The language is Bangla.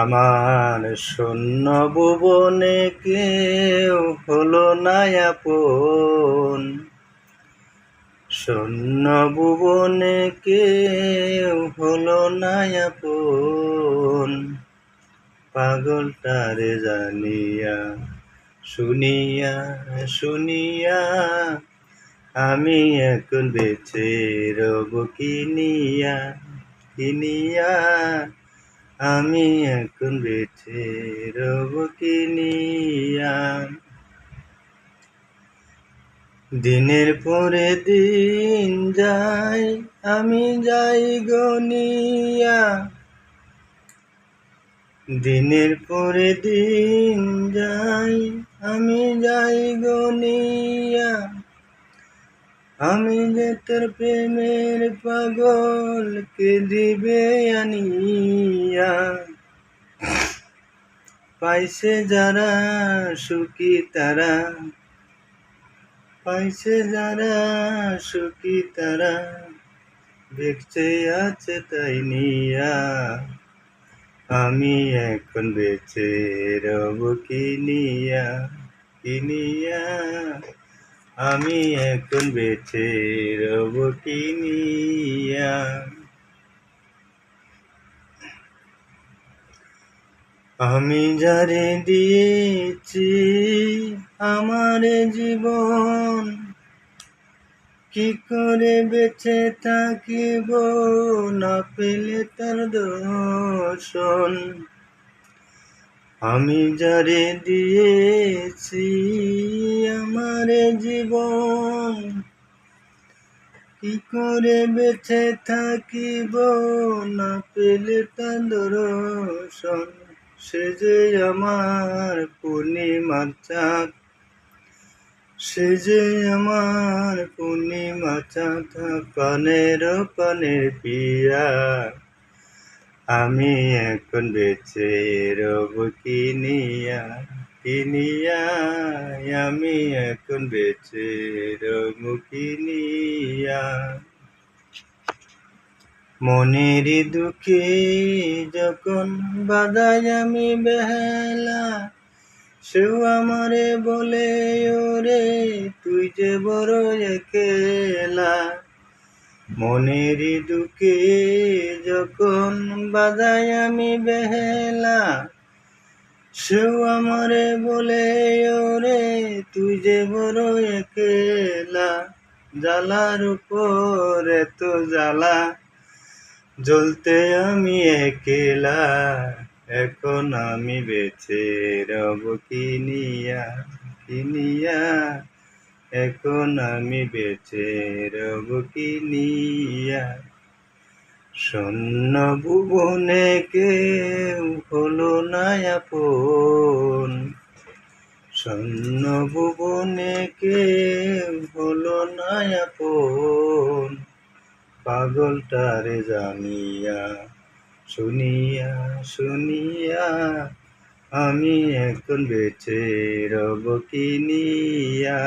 আমার শূন্য ভুবনে কেউ হলো না আপন, শূন্য ভুবনে কেউ হলো না আপন। পাগলটারে জানিয়া শুনিয়া শুনিয়া আমি এখন বেঁচে রব কিনিয়া কিনিয়া, আমি এখন বেঁচে রব কিনিয়া। দিনের পরে দিন যায় আমি যাই গনিয়া, দিনের পরে দিন যাই আমি যাই গনিয়া। আমি যে তোর প্রেমের পাগল কে দিবে আনিয়া। পাইছে যারা সুখী তারা, পাইছে যারা সুখী তারা, দেখছে আছে তাই নিয়া। আমি এখন বেঁচে রব কিনিয়া কিনিয়া, আমি এখন বেঁচে রব কিনিয়া। আমি যারে দিয়েছি আমার জীবন, কি করে বেঁচে থাকিব না পেলে তার দর্শন। আমি যারে দিয়েছি আমার জীবন, কি করে বেঁচে থাকিব না পেলে তার দর্শন। সে যে আমার পূর্ণিমার চাঁদ, সে যে আমার পূর্ণিমার চাঁদ, পানের পানের পিয়া। আমি এখন বেঁচে রব কিনিয়া কিনিয়া, আমি এখন বেঁচে রব কিনিয়া। মনের দুঃখে যখন বাজাই আমি বেহালা, সেও আমারে বলে ওরে তুই যে বড় একেলা। মনের দুঃখে যখন বাজাই আমি বেহালা, সেও আমারে বলে ওরে তুই যে বড় একেলা। জ্বালার উপর এত জ্বালা, জ্বলতে আমি একেলা। এখন আমি বেঁচে রব কিনিয়া কিনিয়া, এখন আমি বেঁচে রব কিনিয়া। শূন্য ভুবনে কেউ হলো না আপন, শূন্য ভুবনে কেউ হলো না আপন। পাগলটারে জানিয়া শুনিয়া শুনিয়া, আমি এখন বেঁচে রব কিনিয়া।